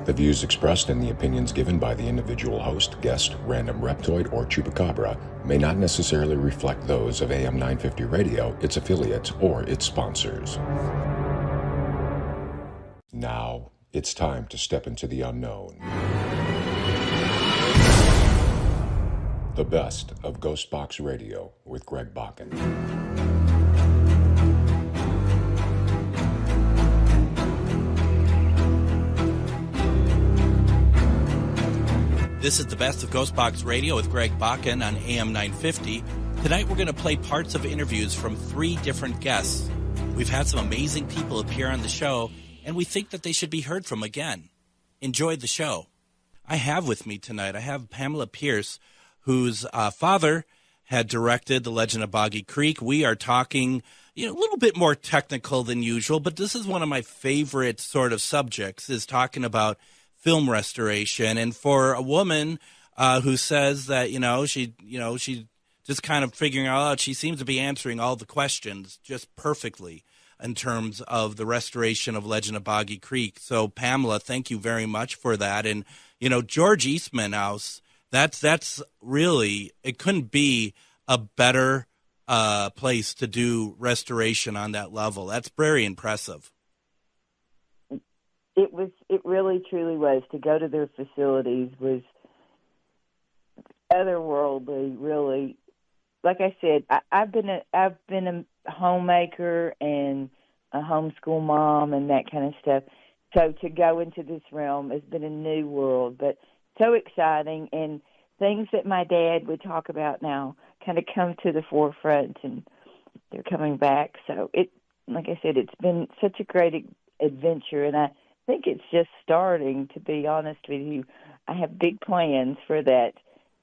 The views expressed and the opinions given by the individual host, guest, random reptoid, or chupacabra may not necessarily reflect those of AM 950 Radio, its affiliates, or its sponsors. Now, it's time to step into the unknown. The best of GhostBox Radio with Greg Bakun. This is the best of GhostBox Radio with Greg Bakun on AM 950. Tonight we're going to play parts of interviews from 3 different guests. We've had some amazing people appear on the show, and we think that they should be heard from again. Enjoy the show. I have with me tonight, I have Pamula Pearce, whose father had directed The Legend of Boggy Creek. We are talking, a little bit more technical than usual, but this is one of my favorite sort of subjects, is talking about film restoration. And for a woman who says that, she just kind of figuring out, she seems to be answering all the questions just perfectly in terms of the restoration of Legend of Boggy Creek. So, Pamela, thank you very much for that. And, George Eastman House, that's really, it couldn't be a better place to do restoration on that level. That's very impressive. It really truly was. To go to their facilities was otherworldly, really. Like I said, I've been a homemaker and a homeschool mom and that kind of stuff. So to go into this realm has been a new world, but so exciting, and things that my dad would talk about now kind of come to the forefront, and they're coming back. So like I said, it's been such a great adventure, and I think it's just starting, to be honest with you. I have big plans for that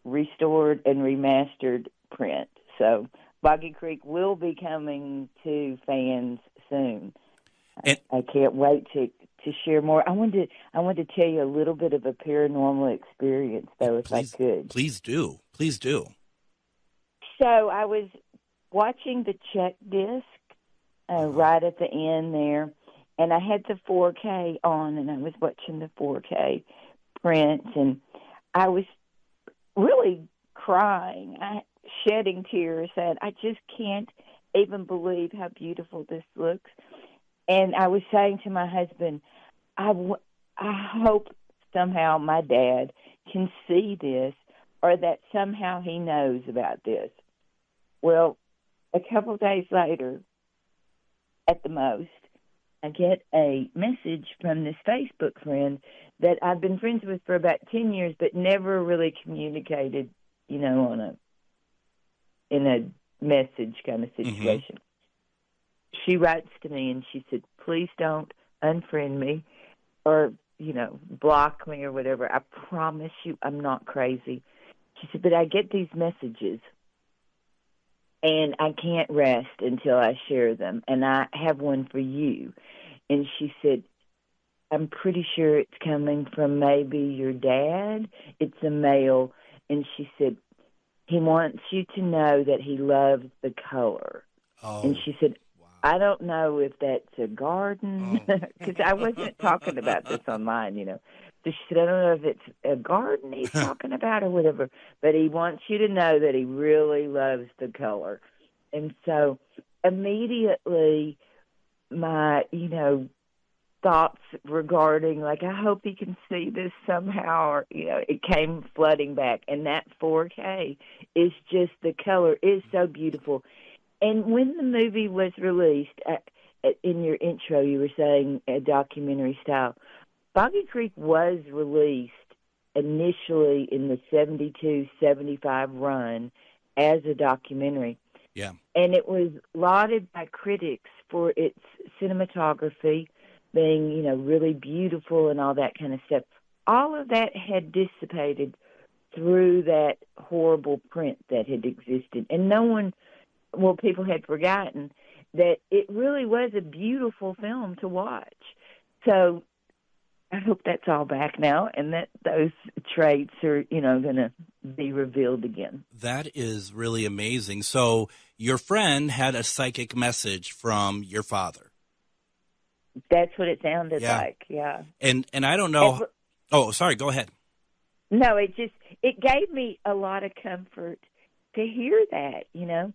restored and remastered print. So Boggy Creek will be coming to fans soon. I can't wait to share more. I wanted to tell you a little bit of a paranormal experience, though, if I could. Please do. Please do. So I was watching the check disc right at the end there, and I had the 4K on, and I was watching the 4K print, and I was really crying, shedding tears, saying, I just can't even believe how beautiful this looks. And I was saying to my husband, I hope somehow my dad can see this, or that somehow he knows about this. Well, a couple of days later, at the most, I get a message from this Facebook friend that I've been friends with for about 10 years, but never really communicated, in a message kind of situation. Mm-hmm. She writes to me and she said, please don't unfriend me or, block me or whatever. I promise you I'm not crazy. She said, but I get these messages and I can't rest until I share them. And I have one for you. And she said, I'm pretty sure it's coming from maybe your dad. It's a male. And she said, he wants you to know that he loves the color. Oh, and she said, wow. I don't know if that's a garden, because I wasn't talking about this online, So she said, I don't know if it's a garden he's talking about or whatever, but he wants you to know that he really loves the color. And so immediately my, thoughts regarding, I hope he can see this somehow, or, it came flooding back. And that 4K is just, the color is so beautiful. And when the movie was released, in your intro, you were saying a documentary style. Boggy Creek was released initially in the 72-75 run as a documentary. Yeah. And it was lauded by critics for its cinematography, being, really beautiful and all that kind of stuff. All of that had dissipated through that horrible print that had existed. And people had forgotten that it really was a beautiful film to watch. So I hope that's all back now and that those traits are, going to be revealed again. That is really amazing. So your friend had a psychic message from your father. That's what it sounded like, yeah. And I don't know. Oh, sorry. Go ahead. No, it gave me a lot of comfort to hear that, And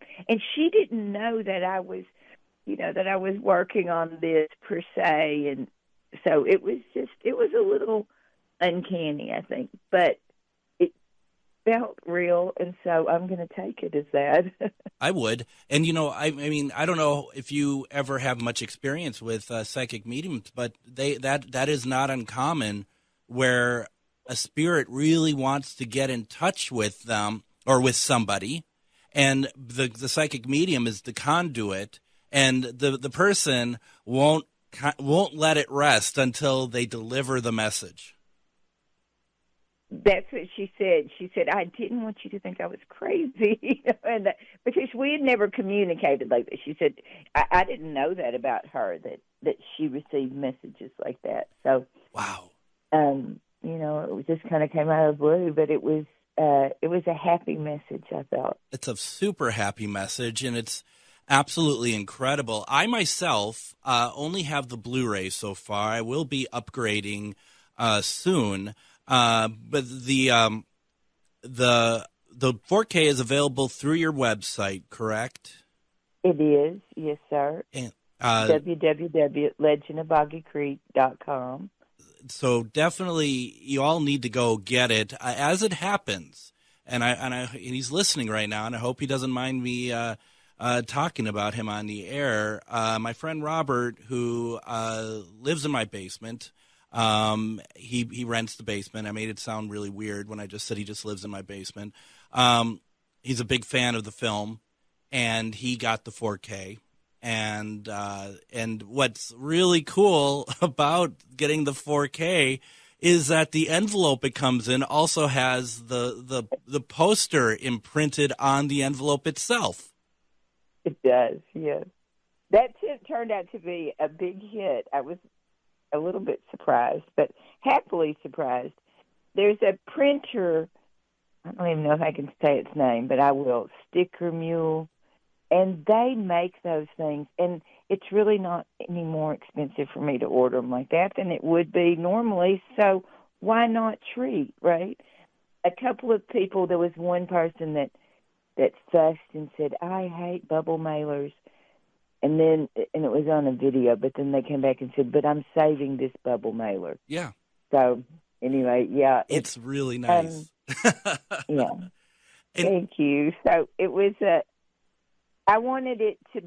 she didn't know that I was, that I was working on this per se, and so it was a little uncanny, I think, but it felt real, and so I'm going to take it as that. I would. And, I mean, I don't know if you ever have much experience with psychic mediums, but that is not uncommon, where a spirit really wants to get in touch with them or with somebody, and the psychic medium is the conduit, and the person won't let it rest until they deliver the message. That's what she said. She said, I didn't want you to think I was crazy, because we had never communicated like that. She said, I didn't know that about her, that she received messages like that. So, wow. It just kind of came out of the blue, but it was a happy message, I thought. It's a super happy message, and it's absolutely incredible. I myself only have the Blu-ray so far. I will be upgrading soon. But the 4K is available through your website, correct? It is, yes, sir. And, www.legendofboggycreek.com. So definitely, you all need to go get it as it happens. And he's listening right now, and I hope he doesn't mind me talking about him on the air. My friend Robert, who lives in my basement. He rents the basement. I made it sound really weird when I just said he just lives in my basement. He's a big fan of the film, and he got the 4K. And what's really cool about getting the 4K is that the envelope it comes in also has the poster imprinted on the envelope itself. It does, yes. That turned out to be a big hit. I was a little bit surprised, but happily surprised. There's a printer, I don't even know if I can say its name, but I will, Sticker Mule, and they make those things, and it's really not any more expensive for me to order them like that than it would be normally, so why not treat, right? A couple of people, there was one person that fussed and said, I hate bubble mailers. And it was on a video, but then they came back and said, but I'm saving this bubble mailer. Yeah. So anyway, yeah. It's really nice. Yeah. Thank you. So it was I wanted it to,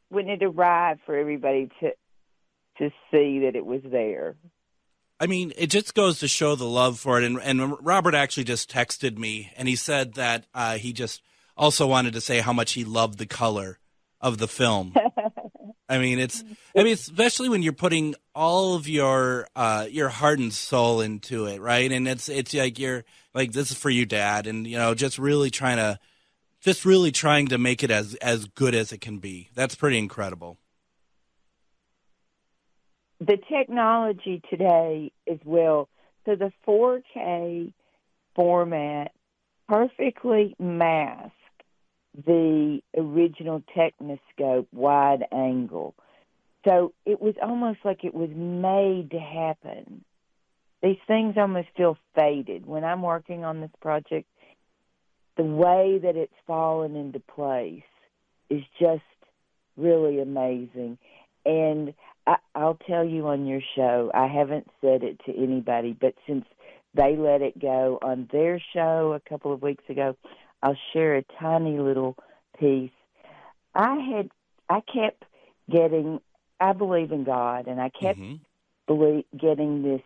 when it arrived, for everybody to see that it was there. I mean, it just goes to show the love for it. And Robert actually just texted me, and he said that he just also wanted to say how much he loved the color of the film. I mean, especially when you're putting all of your heart and soul into it, right? And it's like you're like, this is for you, Dad, and just really trying to make it as good as it can be. That's pretty incredible. The technology today as well. So the 4K format perfectly masks the original Technoscope wide angle. So it was almost like it was made to happen. These things almost feel faded. When I'm working on this project, the way that it's fallen into place is just really amazing. And I'll tell you on your show, I haven't said it to anybody, but since they let it go on their show a couple of weeks ago, I'll share a tiny little piece. I kept getting, I believe in God, and I kept getting this,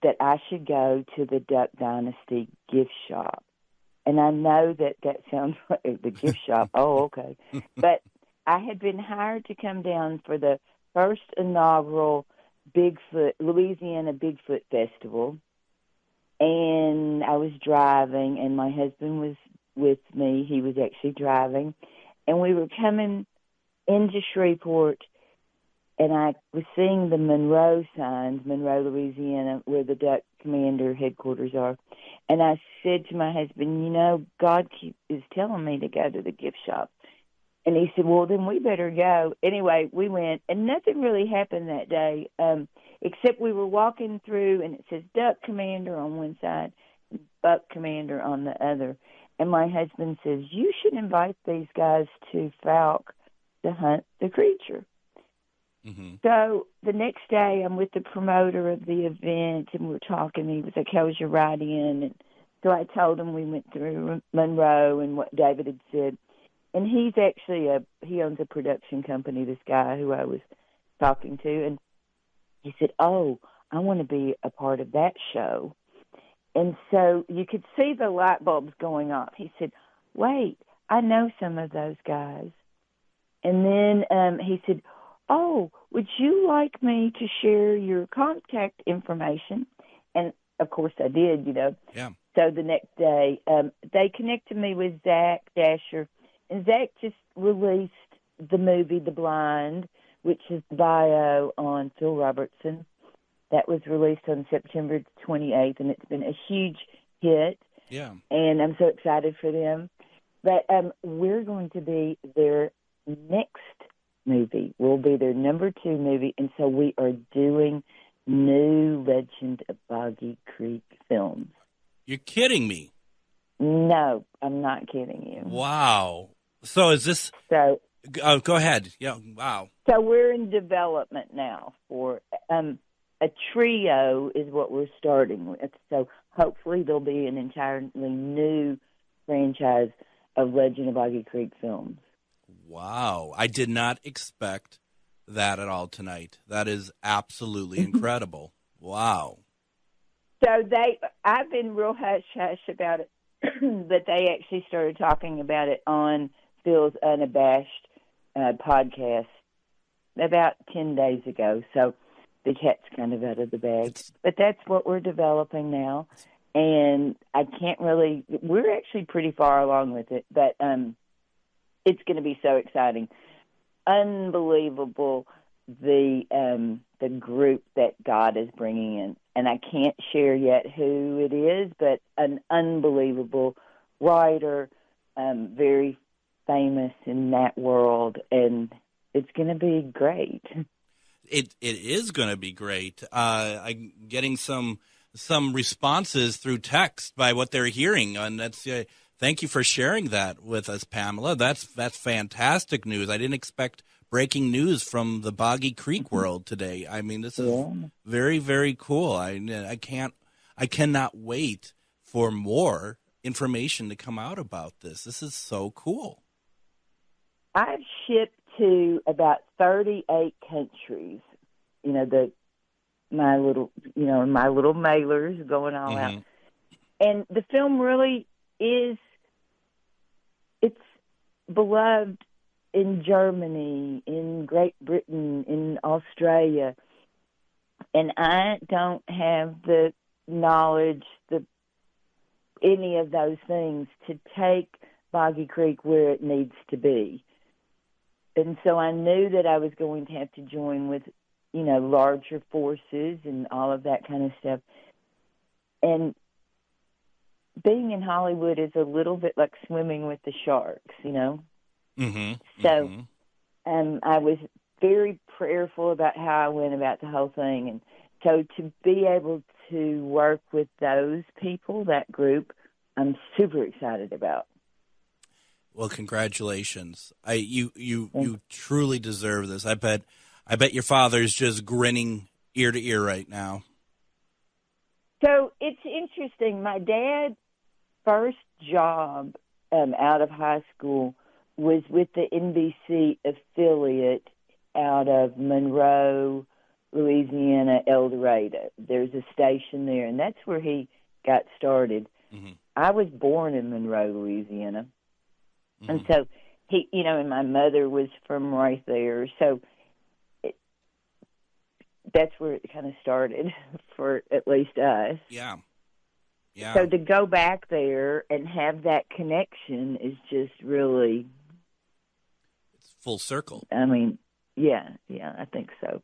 that I should go to the Duck Dynasty gift shop. And I know that sounds like the gift shop. Oh, okay. But I had been hired to come down for the first inaugural Louisiana Bigfoot Festival. And I was driving, and my husband was with me. He was actually driving. And we were coming into Shreveport, and I was seeing the Monroe signs, Monroe, Louisiana, where the Duck Commander headquarters are. And I said to my husband, God is telling me to go to the gift shop. And he said, well, then we better go. Anyway, we went, and nothing really happened that day. except we were walking through, and it says Duck Commander on one side, Buck Commander on the other. And my husband says, you should invite these guys to Falk to hunt the creature. Mm-hmm. So the next day, I'm with the promoter of the event, and we're talking. He was like, how was your ride in? And so I told him we went through Monroe and what David had said. And he's actually he owns a production company, this guy who I was talking to. And he said, oh, I want to be a part of that show. And so you could see the light bulbs going off. He said, wait, I know some of those guys. And then he said, oh, would you like me to share your contact information? And, of course, I did, Yeah. So the next day, they connected me with Zach Dasher. And Zach just released the movie The Blind, which is the bio on Phil Robertson. That was released on September 28th, and it's been a huge hit. Yeah. And I'm so excited for them. But we're going to be their next movie. We'll be their number 2 movie, and so we are doing new Legend of Boggy Creek films. You're kidding me. No, I'm not kidding you. Wow. So is this... So go ahead. Yeah, wow. So we're in development now for... a trio is what we're starting with. So hopefully there'll be an entirely new franchise of Legend of Boggy Creek films. Wow. I did not expect that at all tonight. That is absolutely incredible. Wow. So I've been real hush-hush about it, but they actually started talking about it on Phil's Unabashed podcast about 10 days ago. So the cat's kind of out of the bag. But that's what we're developing now. And we're actually pretty far along with it, but it's going to be so exciting. Unbelievable, the group that God is bringing in. And I can't share yet who it is, but an unbelievable writer, very famous in that world, and it's going to be great. It is going to be great. I'm getting some responses through text by what they're hearing, and that's thank you for sharing that with us, Pamela. That's fantastic news. I didn't expect breaking news from the Boggy Creek world today. I mean, this is very, very cool. I cannot wait for more information to come out about this. This is so cool. I've shipped to about 38 countries. My little mailers going all out. And the film really is, it's beloved in Germany, in Great Britain, in Australia. And I don't have the knowledge, any of those things to take Boggy Creek where it needs to be. And so I knew that I was going to have to join with, larger forces and all of that kind of stuff. And being in Hollywood is a little bit like swimming with the sharks, So I was very prayerful about how I went about the whole thing. And so to be able to work with those people, that group, I'm super excited about. Well, congratulations. You truly deserve this. I bet your father's just grinning ear to ear right now. So it's interesting. My dad's first job out of high school was with the NBC affiliate out of Monroe, Louisiana, El Dorado. There's a station there, and that's where he got started. Mm-hmm. I was born in Monroe, Louisiana. Mm-hmm. And so he, and my mother was from right there. So that's where it kind of started for at least us. Yeah. Yeah. So to go back there and have that connection is just really... It's full circle. I mean, yeah, I think so.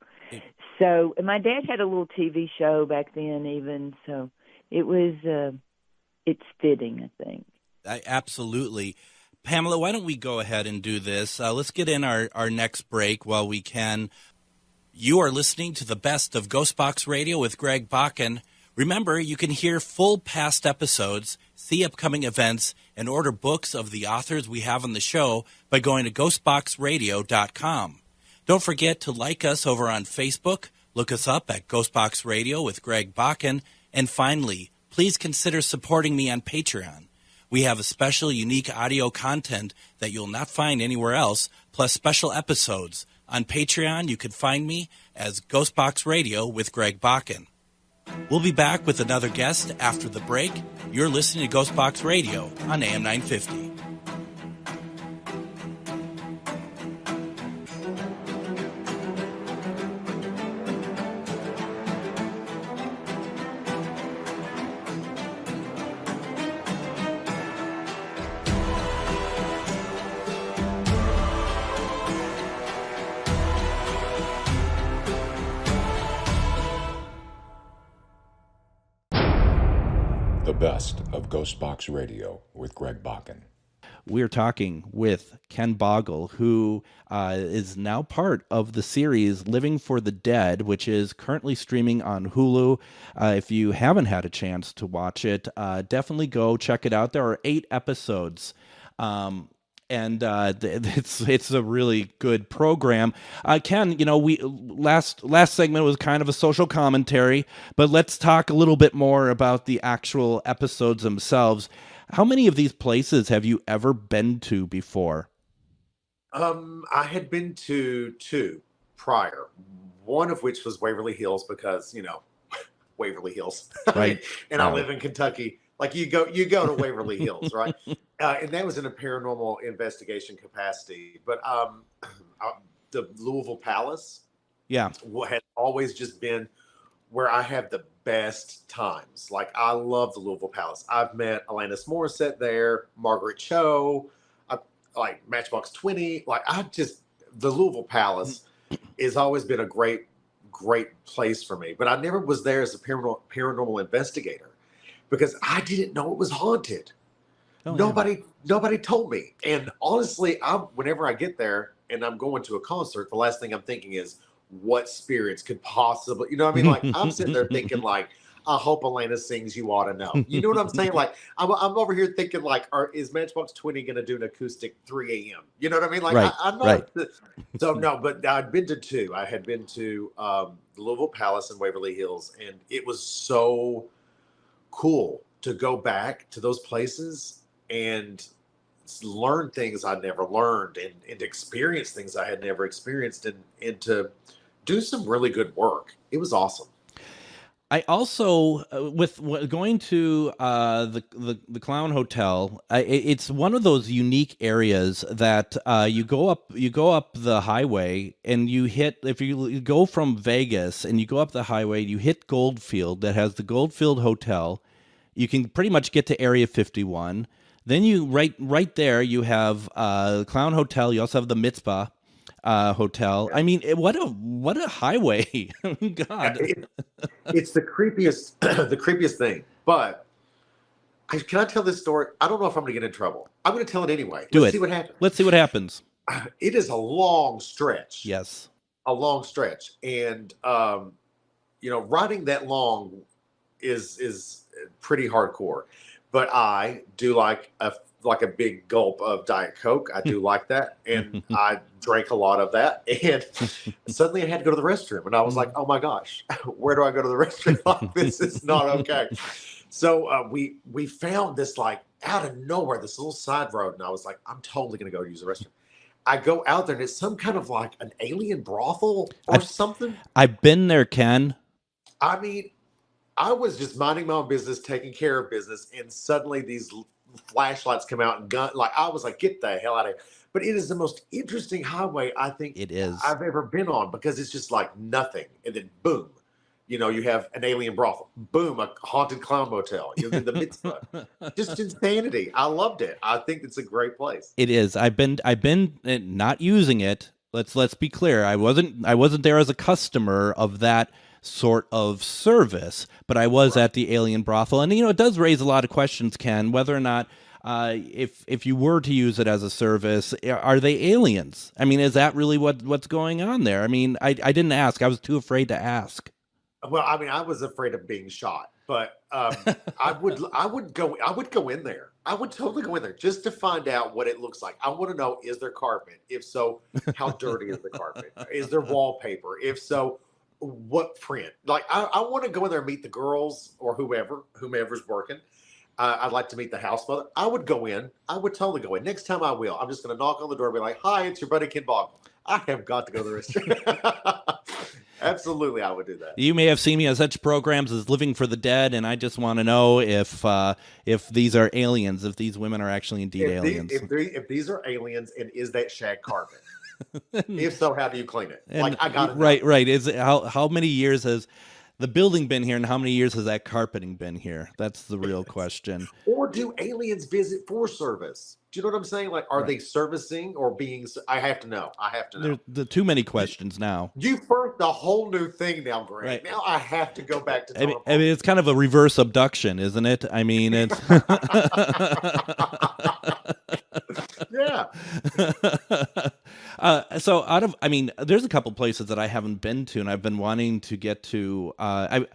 So, and my dad had a little TV show back then even, so it was, it's fitting, I think. Absolutely. Pamela, why don't we go ahead and do this? Let's get in our next break while we can. You are listening to the best of GhostBox Radio with Greg Bakun. Remember, you can hear full past episodes, see upcoming events, and order books of the authors we have on the show by going to ghostboxradio.com. Don't forget to like us over on Facebook, look us up at GhostBox Radio with Greg Bakun, and finally, please consider supporting me on Patreon. We have a special, unique audio content that you'll not find anywhere else, plus special episodes. On Patreon, you can find me as GhostBox Radio with Greg Bakun. We'll be back with another guest after the break. You're listening to GhostBox Radio on AM 950. The best of GhostBox Radio with Greg Bakun. We're talking with Ken Boggle, who is now part of the series Living for the Dead, which is currently streaming on Hulu. If you haven't had a chance to watch it, definitely go check it out. There are 8 episodes. And it's a really good program. Ken, we last segment was kind of a social commentary, but let's talk a little bit more about the actual episodes themselves. How many of these places have you ever been to before? I had been to 2 prior, one of which was Waverly Hills because, Waverly Hills. Right. And I live in Kentucky. Like you go to Waverly Hills, right? And that was in a paranormal investigation capacity. But the Louisville Palace, has always just been where I have the best times. Like I love the Louisville Palace. I've met Alanis Morissette there, Margaret Cho, like Matchbox 20. Like the Louisville Palace has always been a great place for me. But I never was there as a paranormal investigator, because I didn't know it was haunted. Oh, nobody told me. And honestly, whenever I get there and I'm going to a concert, the last thing I'm thinking is what spirits could possibly, Like I'm sitting there thinking like, I hope Elena sings You Ought to Know. You know what I'm saying? Like I'm over here thinking like, is Matchbox 20 going to do an acoustic 3 a.m.? You know what I mean? Like right, I'm not. Right. So no, but I'd been to 2. I had been to the Louisville Palace in Waverly Hills, and it was so cool to go back to those places and learn things I'd never learned and experience things I had never experienced and to do some really good work. It was awesome. I also, with going to the Clown Hotel, it's one of those unique areas that you go up the highway and you hit. If you go from Vegas and you go up the highway, you hit Goldfield that has the Goldfield Hotel. You can pretty much get to Area 51. Then you right there you have Clown Hotel. You also have the Mitzvah Hotel. I mean, what a highway! God, it's the creepiest the creepiest thing. But can I tell this story? I don't know if I'm going to get in trouble. I'm going to tell it anyway. Let's see what happens. Let's see what happens. It is a long stretch. Yes, a long stretch, and riding that long is pretty hardcore. But I do like a big gulp of Diet Coke. I do like that. And I drank a lot of that. And suddenly I had to go to the restroom. And I was like, oh my gosh, where do I go to the restroom? This is not okay. So we found this like out of nowhere, this little side road. And I was like, I'm totally going to go use the restroom. I go out there and it's some kind of like an alien brothel or something. I've been there, Ken. I mean, I was just minding my own business, taking care of business, and suddenly these flashlights come out and I was like, get the hell out of here. But it is the most interesting highway I think it is I've ever been on, because it's just like nothing. And then boom, you have an alien brothel, boom, a haunted clown motel, the Mitzvah. Just insanity. I loved it. I think it's a great place. It is. I've been not using it. Let's be clear. I wasn't there as a customer of that sort of service, but I was at the alien brothel, and it does raise a lot of questions, Ken, whether or not if you were to use it as a service, are they aliens? I mean, is that really what's going on there? I mean, I didn't ask. I was too afraid to ask. Well, I mean, I was afraid of being shot, but I would go in there. I would totally go in there just to find out what it looks like. I want to know, is there carpet? If so, how dirty is the carpet? Is there wallpaper? If so, what print? Like, I want to go in there and meet the girls or whomever's working. I'd like to meet the house mother. I would go in. I would totally go in. Next time I will. I'm just going to knock on the door and be like, hi, it's your buddy Ken Boggle. I have got to go to the restaurant. Absolutely, I would do that. You may have seen me on such programs as Living for the Dead, and I just want to know if these are aliens, if these women are actually indeed aliens. If these are aliens, and is that shag carpet? If so, how do you clean it? And, like, I got it. Right. Is it, how many years has the building been here, and how many years has that carpeting been here? That's the real question. Or do aliens visit for service? Do you know what I'm saying? Like, are they servicing or being? I have to know. There's too many questions now. You birthed a whole new thing now, Greg. Right. Now I have to go back to. I mean, it's kind of a reverse abduction, isn't it? I mean, it's. Yeah. So there's a couple places that I haven't been to, and I've been wanting to get to. I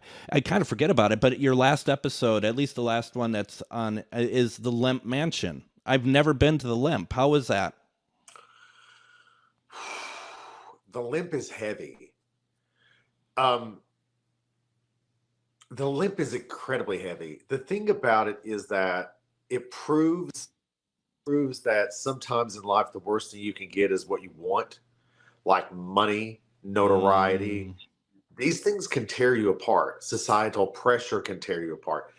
kind of forget about it, but your last episode, at least the last one that's on, is the Lemp Mansion. I've never been to the Lemp. How is that? The Lemp is heavy. The Lemp is incredibly heavy. The thing about it is that it proves that sometimes in life the worst thing you can get is what you want, like money, notoriety. These things can tear you apart. Societal pressure can tear you apart.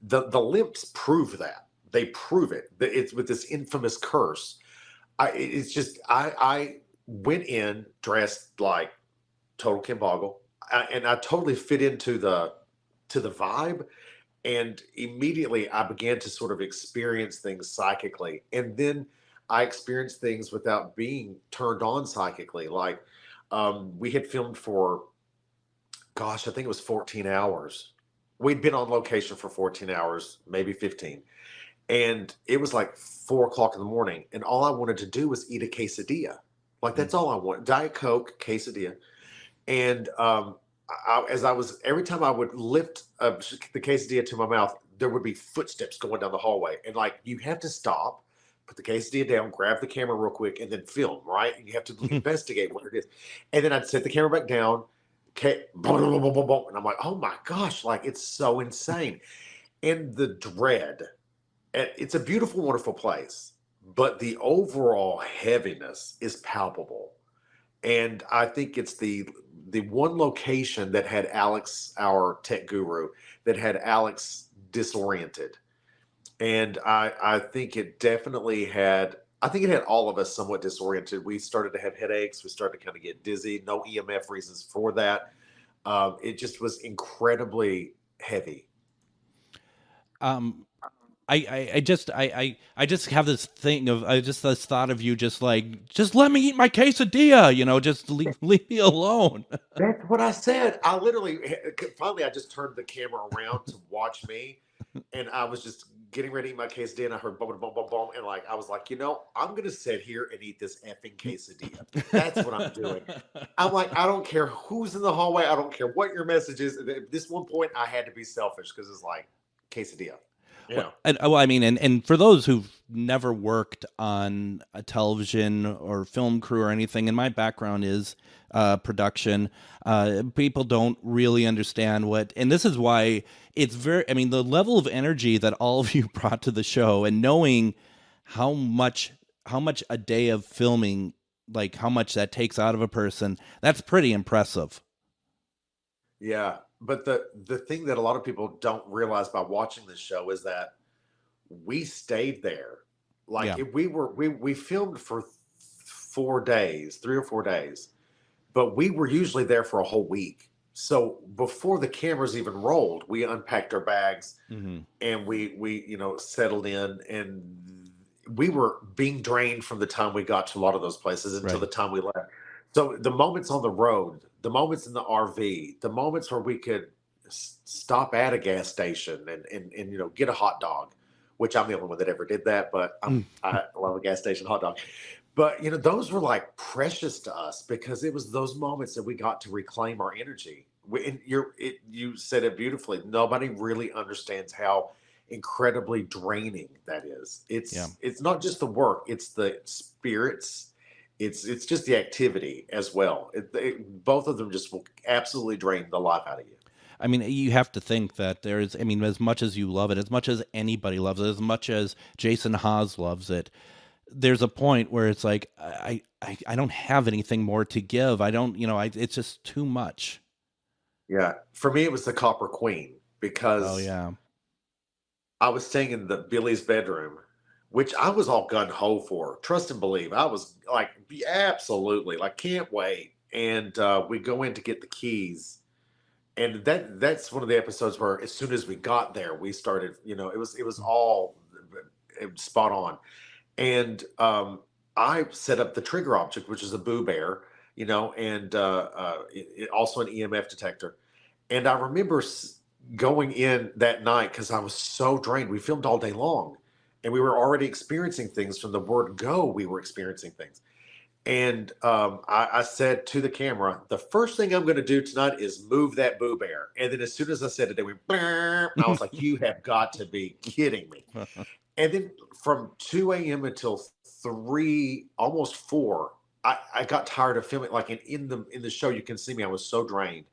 The Lemps prove that. They prove it. It's with this infamous curse. I went in dressed like total Ken Boggle, and I totally fit into the vibe. And immediately I began to sort of experience things psychically. And then I experienced things without being turned on psychically. Like, we had filmed for, I think it was 14 hours. We'd been on location for 14 hours, maybe 15. And it was like 4:00 in the morning. And all I wanted to do was eat a quesadilla. Like, that's all I want. Diet Coke, quesadilla. And, every time I would lift the quesadilla to my mouth, there would be footsteps going down the hallway. And like, you have to stop, put the quesadilla down, grab the camera real quick, and then film, right? And you have to investigate what it is. And then I'd set the camera back down. Okay, boom, boom, boom, boom. And I'm like, oh my gosh, like, it's so insane. And the dread, it's a beautiful, wonderful place, but the overall heaviness is palpable. And I think it's the one location that had Alex, our tech guru, that had Alex disoriented. And I think it definitely had, it had all of us somewhat disoriented. We started to have headaches. We started to kind of get dizzy. No EMF reasons for that. It just was incredibly heavy. I just have this thing of this thought of you just let me eat my quesadilla, just leave me alone. That's what I said. I literally finally I just turned the camera around to watch me, and I was just getting ready to eat my quesadilla, and I heard boom, boom, boom, boom, and like I was like, I'm gonna sit here and eat this effing quesadilla. That's what I'm doing. I'm like, I don't care who's in the hallway. I don't care what your message is. At this one point, I had to be selfish because it's like quesadilla. Yeah. And for those who've never worked on a television or film crew or anything, and my background is production, people don't really understand and this is why it's the level of energy that all of you brought to the show, and knowing how much a day of filming, like how much that takes out of a person, that's pretty impressive. Yeah. But the thing that a lot of people don't realize by watching this show is that we stayed there. Like, we filmed for 4 days, 3 or 4 days, but we were usually there for a whole week. So before the cameras even rolled, we unpacked our bags and we settled in, and we were being drained from the time we got to a lot of those places until the time we left. So the moments on the road, the moments in the RV, the moments where we could stop at a gas station and get a hot dog which I'm the only one that ever did that, but I love a gas station hot dog. But, those were like precious to us because it was those moments that we got to reclaim our energy. You said it beautifully. Nobody really understands how incredibly draining that is. It's not just the work, it's the spirits. It's just the activity as well. Both of them just will absolutely drain the life out of you. I mean, you have to think that as much as you love it, as much as anybody loves it, as much as Jason Haas loves it, there's a point where it's like, I don't have anything more to give. I don't, it's just too much. Yeah. For me, it was the Copper Queen because I was staying in the Billy's bedroom, which I was all gun ho for. Trust and believe. I was like, absolutely, like, can't wait. And we go in to get the keys. And that's one of the episodes where as soon as we got there, we started, it was all spot on. And I set up the trigger object, which is a Boo Bear, and also an EMF detector. And I remember going in that night because I was so drained. We filmed all day long, and we were already experiencing things from the word go. We were experiencing things. And I said to the camera, the first thing I'm going to do tonight is move that Boo Bear. And then as soon as I said it, they went, and I was like, you have got to be kidding me. And then from 2 a.m. until 3, almost 4, I got tired of filming. Like in the show, you can see me. I was so drained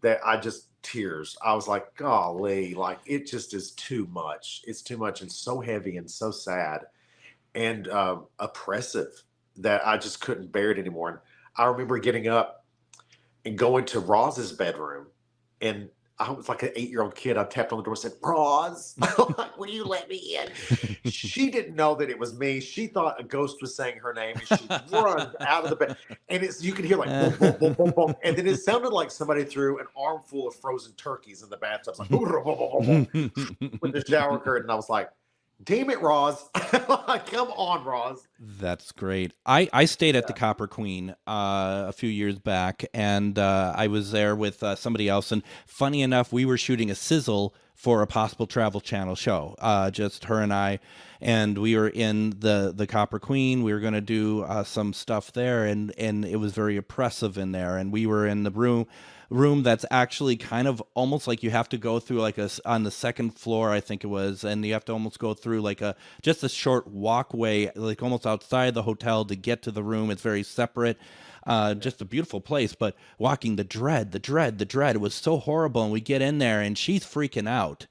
that I just tears. I was like, golly, like it just is too much. It's too much and so heavy and so sad and oppressive that I just couldn't bear it anymore. And I remember getting up and going to Roz's bedroom, and I was like an 8-year-old kid. I tapped on the door and said, Roz, will you let me in? She didn't know that it was me. She thought a ghost was saying her name, and she runs out of the bed. And you could hear like, boom, boom, boom, boom, boom. And then it sounded like somebody threw an armful of frozen turkeys in the bathtub. Like, boom, boom, boom, boom, boom, with the shower curtain. I was like, damn it, Roz. Come on, Roz. That's great. I stayed at the Copper Queen a few years back, and I was there with somebody else. And funny enough, we were shooting a sizzle for a possible Travel Channel show, just her and I. And we were in the Copper Queen. We were going to do some stuff there, and it was very oppressive in there. And we were in the room that's actually kind of almost like you have to go through like on the second floor, I think it was, and you have to almost go through like just a short walkway, like almost outside the hotel to get to the room. It's very separate. Just a beautiful place, but walking the dread, it was so horrible. And we get in there and she's freaking out.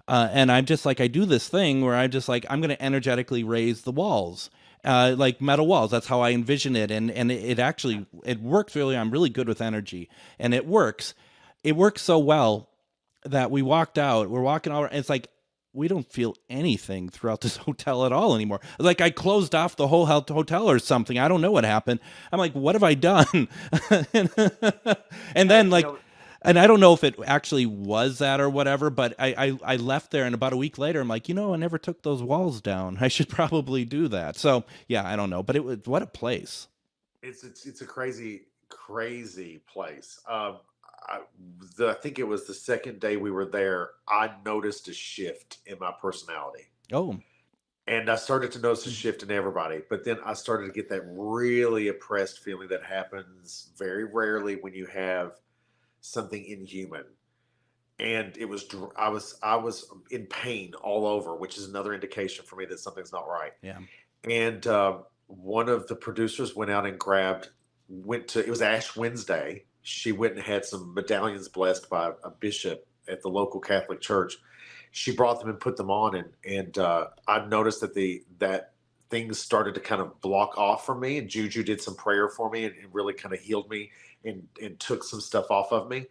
And I'm just like, I do this thing where I'm just like, I'm going to energetically raise the walls. Like metal walls. That's how I envision it. And it works really. I'm really good with energy, and it works. It works so well that we walked out. We're walking over. And it's like, we don't feel anything throughout this hotel at all anymore. Like I closed off the whole hotel or something. I don't know what happened. I'm like, what have I done? And then like, and I don't know if it actually was that or whatever, but I left there, and about a week later, I'm like, I never took those walls down. I should probably do that. So yeah, I don't know, but what a place. It's a crazy place. I think it was the second day we were there, I noticed a shift in my personality. Oh. And I started to notice a shift in everybody, but then I started to get that really oppressed feeling that happens very rarely when you have something inhuman. And I was in pain all over, which is another indication for me that something's not right. Yeah. And one of the producers went out and it was Ash Wednesday. She went and had some medallions blessed by a bishop at the local Catholic church. She brought them and put them on, and I noticed that things started to kind of block off from me, and Juju did some prayer for me and really kind of healed me and took some stuff off of me.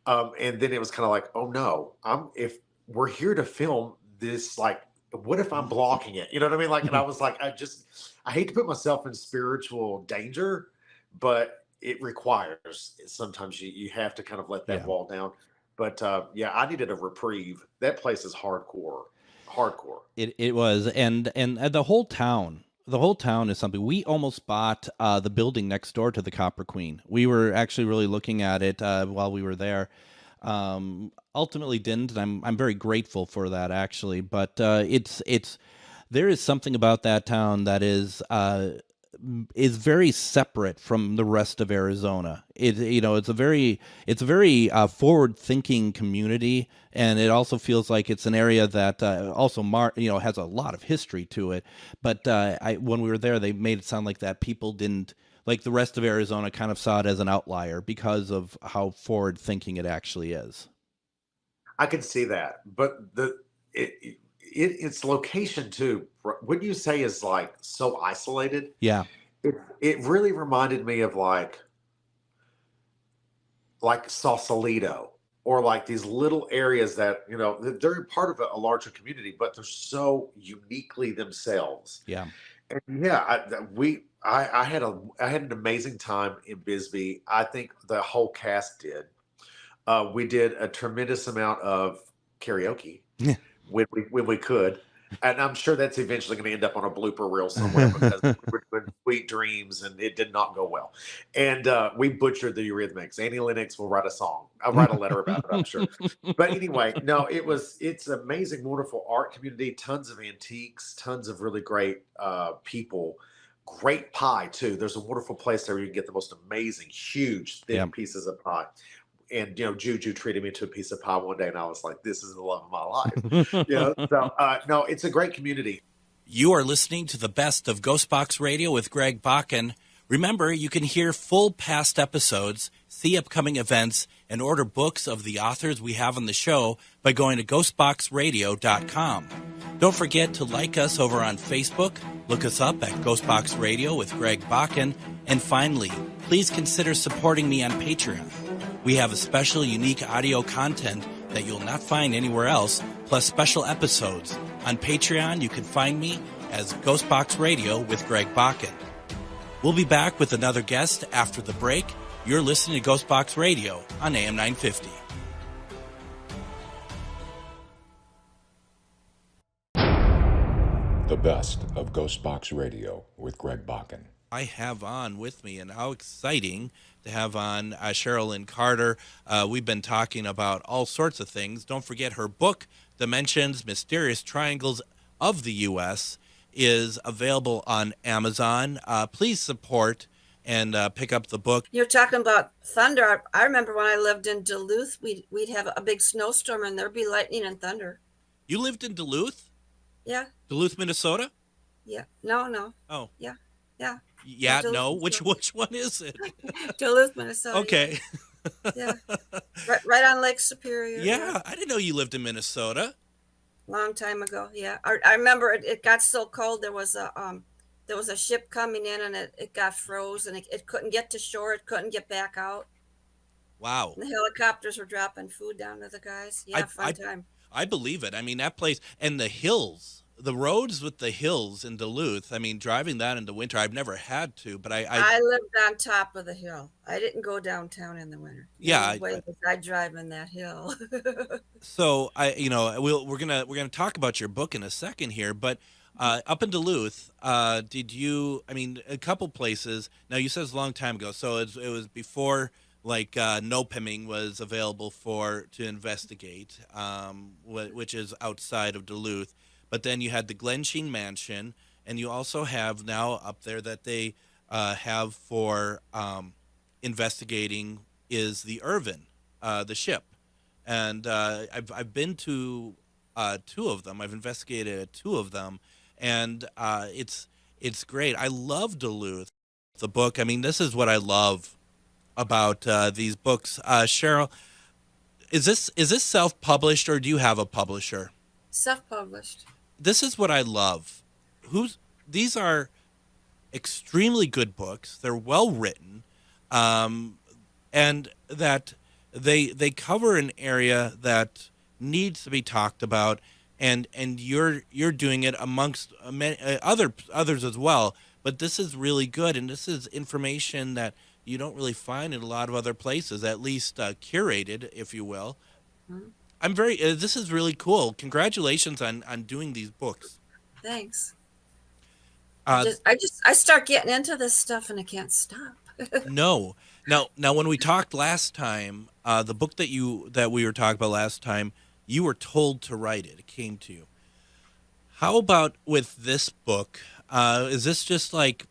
And then it was kind of like, oh no, if we're here to film this, like, what if I'm blocking it? You know what I mean? Like, and I was like, I hate to put myself in spiritual danger, but it requires sometimes you have to kind of let that wall down. But I needed a reprieve. That place is hardcore. It was, and the whole town is something. We almost bought the building next door to the Copper Queen. We were actually really looking at it while we were there. Ultimately didn't, and I'm very grateful for that, actually. But there is something about that town that is very separate from the rest of Arizona. It's a very forward thinking community, and it also feels like it's an area that also has a lot of history to it. But when we were there, they made it sound like that people didn't, like the rest of Arizona, kind of saw it as an outlier because of how forward thinking it actually is. I can see that, but its location too, wouldn't you say, is like so isolated? Yeah. It really reminded me of like Sausalito, or like these little areas that, they're part of a larger community, but they're so uniquely themselves. Yeah. And yeah, I had an amazing time in Bisbee. I think the whole cast did. We did a tremendous amount of karaoke when we could, and I'm sure that's eventually going to end up on a blooper reel somewhere because we were doing Sweet Dreams and it did not go well, and we butchered the Eurythmics. Annie Lennox will write a song. I'll write a letter about it, I'm sure. But anyway, no, it's amazing, wonderful art community, tons of antiques, tons of really great people. Great pie too. There's a wonderful place there where you can get the most amazing, huge, thick pieces of pie. And Juju treated me to a piece of pie one day, and I was like, "This is the love of my life." So no, it's a great community. You are listening to the best of GhostBox Radio with Greg Bakun. Remember, you can hear full past episodes, see upcoming events, and order books of the authors we have on the show by going to GhostBoxRadio.com. Don't forget to like us over on Facebook, look us up at GhostBox Radio with Greg Bakun, and finally, please consider supporting me on Patreon. We have a special, unique audio content that you'll not find anywhere else, plus special episodes. On Patreon, you can find me as GhostBox Radio with Greg Bakun. We'll be back with another guest after the break. You're listening to GhostBox Radio on AM 950. The best of GhostBox Radio with Greg Bakun. I have on with me, and how exciting to have on Cheryl and Carter. We've been talking about all sorts of things. Don't forget her book, Dimensions, Mysterious Triangles of the U.S., is available on Amazon. Please support and pick up the book. You're talking about thunder. I remember when I lived in Duluth, we'd have a big snowstorm and there'd be lightning and thunder. You lived in Duluth? Yeah. Duluth, Minnesota? Yeah. No. Oh. Yeah. Yeah, no. Which one is it? Duluth, Minnesota. Okay. Yeah. Right on Lake Superior. Yeah, I didn't know you lived in Minnesota. Long time ago. Yeah. I remember it got so cold there was a ship coming in and it got froze and it couldn't get to shore. It couldn't get back out. Wow. And the helicopters were dropping food down to the guys. Yeah, fun time. I believe it. I mean, that place and the hills. The roads with the hills in Duluth, I mean, driving that in the winter, I've never had to, but I lived on top of the hill. I didn't go downtown in the winter. Yeah. I drive in that hill. So we're gonna talk about your book in a second here, but up in Duluth, did you, I mean, a couple places, now you said it's a long time ago, so it was before like NOPEMing was available to investigate, which is outside of Duluth. But then you had the Glensheen Mansion, and you also have now up there that they have for investigating is the Irvin, the ship. And I've been to two of them. I've investigated at two of them, and it's great. I love Duluth, the book. I mean, this is what I love about these books. Cheryl, is this self-published, or do you have a publisher? Self-published. This is what I love. These are extremely good books. They're well written, and that they cover an area that needs to be talked about, and you're doing it amongst many, others as well. But this is really good, and this is information that you don't really find in a lot of other places, at least curated, if you will. Mm-hmm. I'm this is really cool. Congratulations on doing these books. Thanks. I start getting into this stuff and I can't stop. No. Now, when we talked last time, the book that we were talking about last time, you were told to write it. It came to you. How about with this book? Is this just like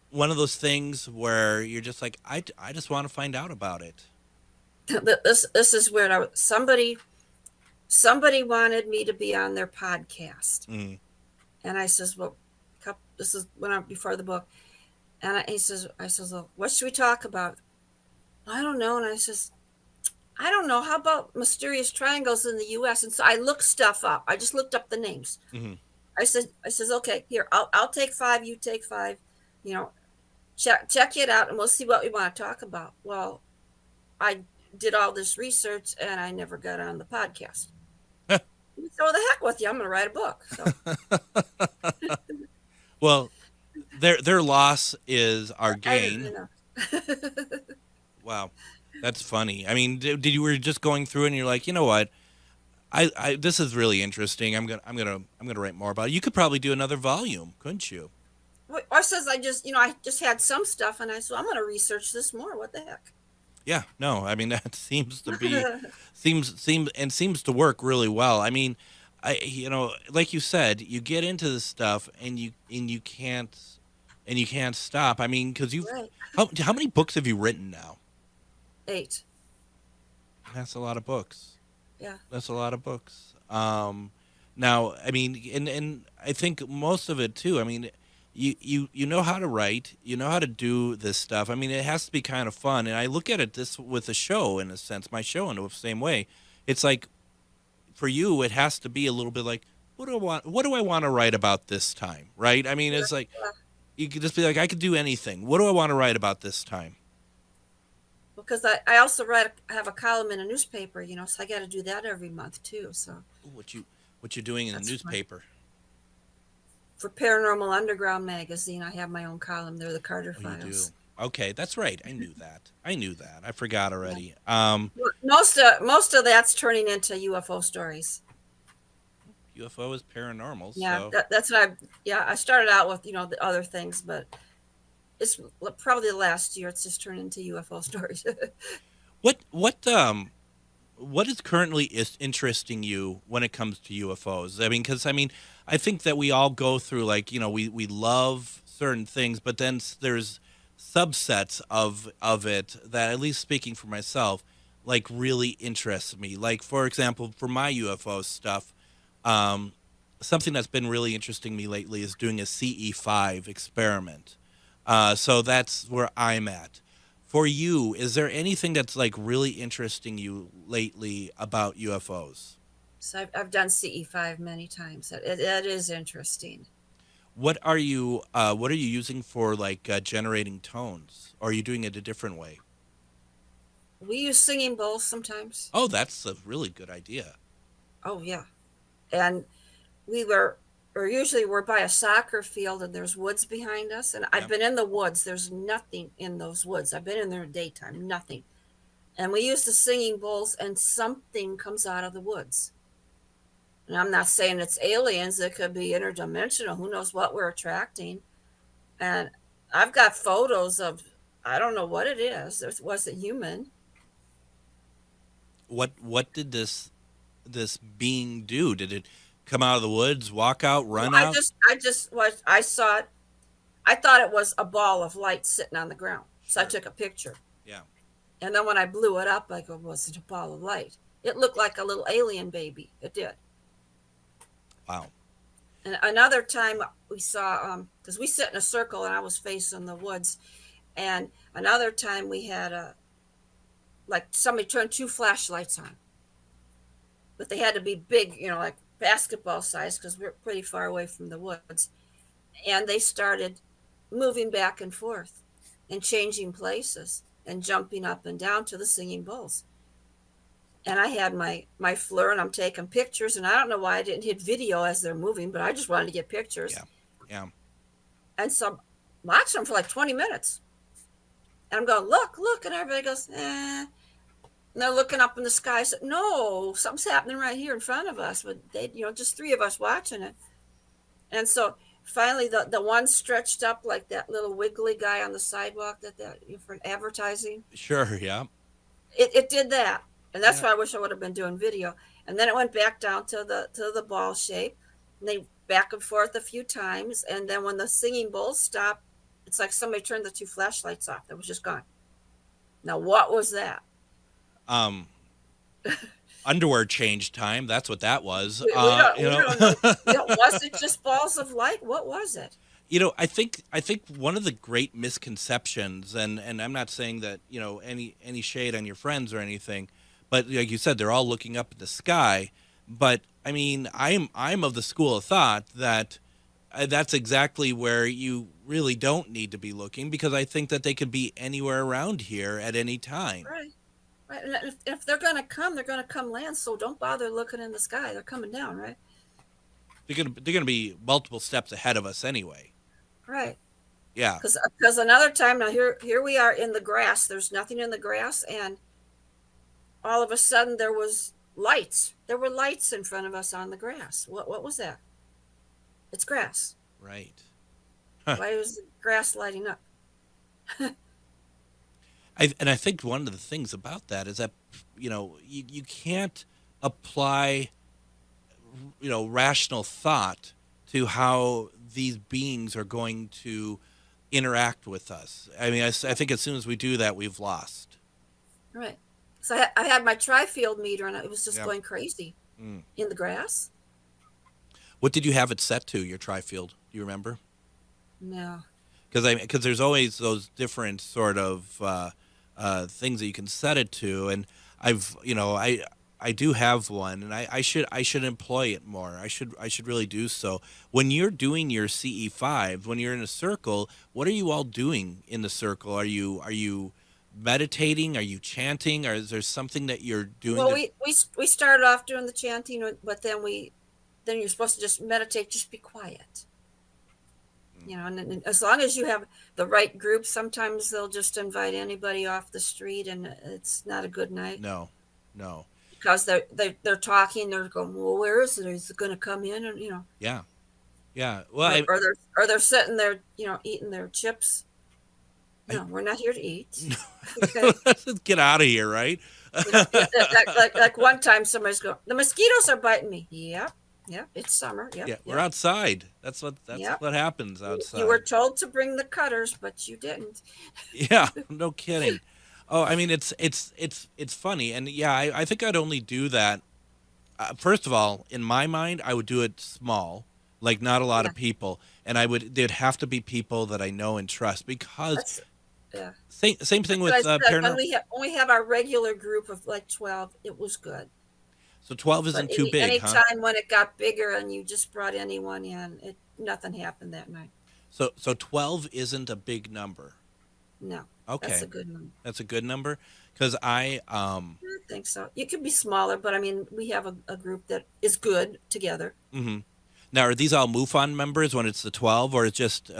one of those things where you're just like, I just want to find out about it? This is where somebody wanted me to be on their podcast, and I says, well, this is before the book, and I says, well, what should we talk about? I don't know, and I says, I don't know. How about mysterious triangles in the U.S.? And so I looked stuff up. I just looked up the names. Mm-hmm. I says, okay, here, I'll take 5, you take 5, check it out, and we'll see what we want to talk about. Well, I did all this research, and I never got on the podcast. So the heck with you, I'm going to write a book. So. Well, their loss is our gain. Wow, that's funny. I mean, did you were just going through and you're like, you know what? I this is really interesting. I'm gonna write more about it. You could probably do another volume, couldn't you? Well, I says I just had some stuff, and I said I'm gonna research this more. What the heck? Yeah, no, I mean that seems to be seems to work really well. I mean, like you said, you get into this stuff and you can't stop. I mean, because how many books have you written now? 8. That's a lot of books. Yeah, that's a lot of books. Now, I mean, and I think most of it too. I mean, you know how to write, you know how to do this stuff. I mean, it has to be kind of fun. And I look at it with a show in a sense, my show in the same way. It's like, for you, it has to be a little bit like, what do I want to write about this time? Right. I mean, it's like, you could just be like, I could do anything. What do I want to write about this time? Because I also have a column in a newspaper, so I got to do that every month too. So what you doing in the newspaper? For Paranormal Underground magazine, I have my own column. They're the Carter Files. You do. Okay, that's right. I knew that. I forgot already. Most of that's turning into UFO stories. UFO is paranormal. Yeah, so. That's what I started out with, the other things, but it's probably the last year it's just turned into UFO stories. What is currently interesting you when it comes to UFOs? I mean, because I think that we all go through we love certain things, but then there's subsets of it that, at least speaking for myself, really interests me. Like, for example, for my UFO stuff, something that's been really interesting me lately is doing a CE5 experiment. So that's where I'm at. For you, is there anything that's really interesting you lately about UFOs? So I've done CE5 many times. It is interesting. What are you using for generating tones? Or are you doing it a different way? We use singing bowls sometimes. Oh, that's a really good idea. Oh yeah, and we're by a soccer field and there's woods behind us. And I've been in the woods. There's nothing in those woods. I've been in there in daytime, nothing. And we use the singing bowls and something comes out of the woods. And I'm not saying it's aliens. It could be interdimensional. Who knows what we're attracting. And I've got photos of, I don't know what it is. It wasn't human. What did this being do? Did it come out of the woods, walk out, run out? I saw it. I thought it was a ball of light sitting on the ground. So I took a picture. Yeah. And then when I blew it up, I go, was it a ball of light? It looked like a little alien baby. It did. Wow. And another time we saw, because we sit in a circle and I was facing the woods. And another time we had somebody turned 2 flashlights on. But they had to be big, like basketball size, because we're pretty far away from the woods. And they started moving back and forth and changing places and jumping up and down to the singing bowls. And I had my FLIR and I'm taking pictures, and I don't know why I didn't hit video as they're moving, but I just wanted to get pictures. Yeah. And so I'm watching them for 20 minutes. And I'm going, look, and everybody goes, eh. And they're looking up in the sky. I said, no, something's happening right here in front of us. But they, just 3 of us watching it. And so finally the one stretched up like that little wiggly guy on the sidewalk that for advertising. Sure, yeah. It did that, and that's why I wish I would have been doing video. And then it went back down to the ball shape, and they back and forth a few times, and then when the singing bowls stopped, it's like somebody turned the two flashlights off. It was just gone. Now what was that? Underwear change time. That's what that was. We don't know. Was it just balls of light? What was it? I think one of the great misconceptions, and I'm not saying that, any shade on your friends or anything, but like you said, they're all looking up at the sky. But I mean, I'm of the school of thought that that's exactly where you really don't need to be looking, because I think that they could be anywhere around here at any time. Right. And if they're going to come, they're going to come land. So don't bother looking in the sky. They're coming down, right? They're gonna be multiple steps ahead of us anyway. Right. Yeah. Because another time, now here we are in the grass. There's nothing in the grass, and all of a sudden there was lights. There were lights in front of us on the grass. What was that? It's grass. Right. Huh. Why was the grass lighting up? I think one of the things about that is that, you can't apply, rational thought to how these beings are going to interact with us. I mean, I think as soon as we do that, we've lost. Right. So I had my tri-field meter, and it was just going crazy in the grass. What did you have it set to, your tri-field? Do you remember? No. Because there's always those different sort of things that you can set it to, and I do have one, and I should employ it more. I should really do so. When you're doing your CE5, when you're in a circle, what are you all doing in the circle? Are you meditating? Are you chanting? Or is there something that you're doing? Well, we started off doing the chanting, but then you're supposed to just meditate, just be quiet. And as long as you have the right group, sometimes they'll just invite anybody off the street, and it's not a good night. No. Because they're talking, they're going, well, where is it? Is it going to come in? And Yeah. Well, or they're sitting there, eating their chips. No, we're not here to eat. Okay. Let's get out of here, right? Like one time, somebody's going, the mosquitoes are biting me. Yep. Yeah, it's summer. Yep, yeah, we're outside. That's what happens outside. You were told to bring the cutters, but you didn't. Yeah, no kidding. Oh, I mean, it's funny, and yeah, I think I'd only do that. First of all, in my mind, I would do it small, like not a lot of people, and there'd have to be people that I know and trust, because same thing with paranormal. When we have our regular group of like 12, it was good. So 12 isn't too big, Anytime when it got bigger and you just brought anyone in, nothing happened that night. So 12 isn't a big number. No. Okay. That's a good number. That's a good number, because I think so. You could be smaller, but I mean, we have a group that is good together. Mm-hmm. Now, are these all MUFON members when it's the 12, or it's just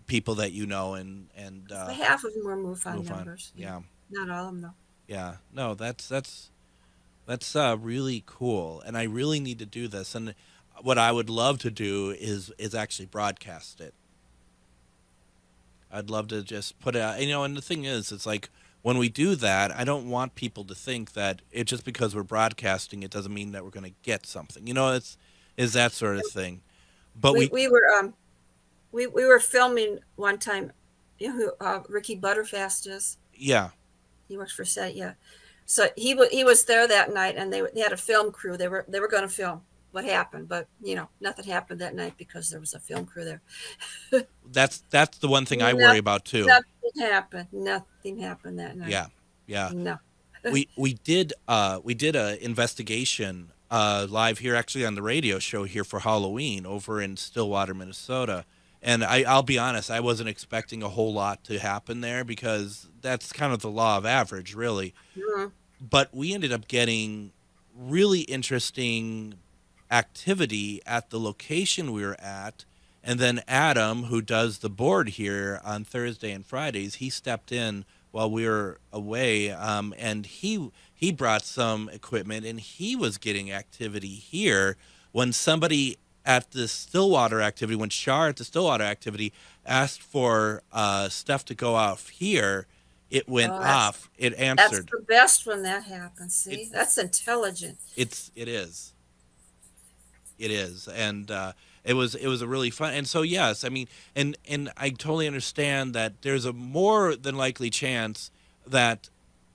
people that you know and half of them were MUFON members. Yeah. Not all of them, though. Yeah. No, that's really cool, and I really need to do this. And what I would love to do is actually broadcast it. I'd love to just put it out. And the thing is, it's like when we do that, I don't want people to think that it just because we're broadcasting, it doesn't mean that we're going to get something. It's that sort of thing. But we were filming one time. You know who Ricky Butterfast is? Yeah. He works for SET. Yeah. So he was there that night, and they had a film crew. They were going to film what happened, but nothing happened that night because there was a film crew there. That's the one thing I worry about too. Nothing happened that night. Yeah. No. we did a investigation live here, actually, on the radio show here for Halloween over in Stillwater, Minnesota. And I'll be honest, I wasn't expecting a whole lot to happen there, because that's kind of the law of average, really. Mm-hmm. But we ended up getting really interesting activity at the location we were at. And then Adam, who does the board here on Thursday and Fridays, he stepped in while we were away, and he brought some equipment, and he was getting activity here when somebody at the Stillwater activity, when Shar at the Stillwater activity asked for stuff to go off here, it went off. It answered. That's the best when that happens. See, that's intelligent. It is. And it was a really fun. And so, yes, I mean, and I totally understand that there's a more than likely chance that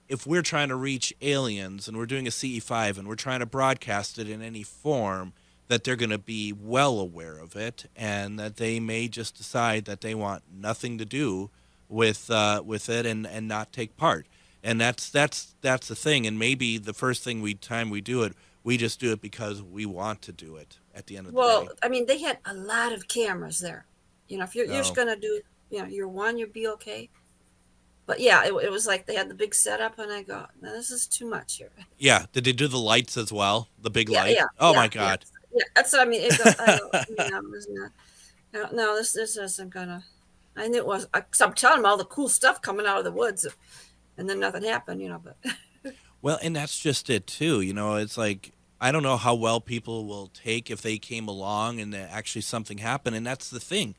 if we're trying to reach aliens and we're doing a CE5 and we're trying to broadcast it in any form, that they're going to be well aware of it, and that they may just decide that they want nothing to do with it and not take part. And that's the thing. And maybe the first time we do it, we just do it because we want to do it at the end of the day. Well, I mean, they had a lot of cameras there. You know, if you're just going to do, year one, you'd be okay. But yeah, it was like they had the big setup, and I go, no, this is too much here. Yeah. Did they do the lights as well? The big light? Yeah. Oh, my God. Yeah, that's what I mean. No, this isn't gonna. I knew it was. Cause I'm telling them all the cool stuff coming out of the woods, and then nothing happened. But well, and that's just it too. It's like I don't know how well people will take if they came along and actually something happened, and that's the thing.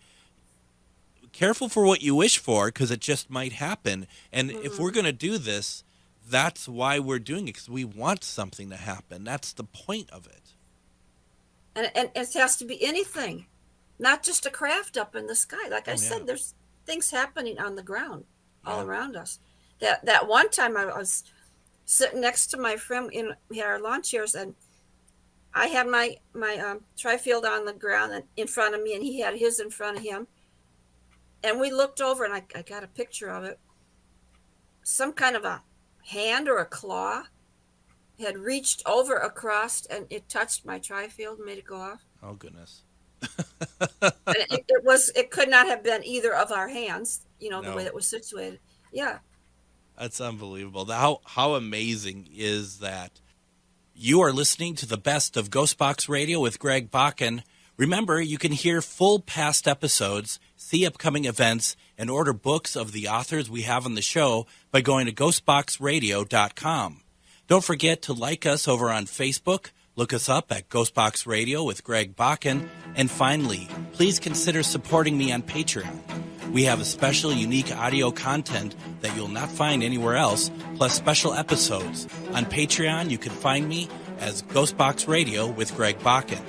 Careful for what you wish for, because it just might happen. And if we're gonna do this, that's why we're doing it, because we want something to happen. That's the point of it. And it has to be anything, not just a craft up in the sky. Like I said, there's things happening on the ground all around us. That one time I was sitting next to my friend, we had our lawn chairs, and I had my tri-field on the ground in front of me, and he had his in front of him. And we looked over, and I got a picture of it. Some kind of a hand or a claw had reached over across, and it touched my tri-field and made it go off. Oh, goodness. It could not have been either of our hands, the way that was situated. Yeah. That's unbelievable. How amazing is that? You are listening to the best of GhostBox Radio with Greg Bakun. Remember, you can hear full past episodes, see upcoming events, and order books of the authors we have on the show by going to GhostBoxRadio.com. Don't forget to like us over on Facebook. Look us up at GhostBox Radio with Greg Bakun. And finally, please consider supporting me on Patreon. We have a special, unique audio content that you'll not find anywhere else, plus special episodes. On Patreon, you can find me as GhostBox Radio with Greg Bakun.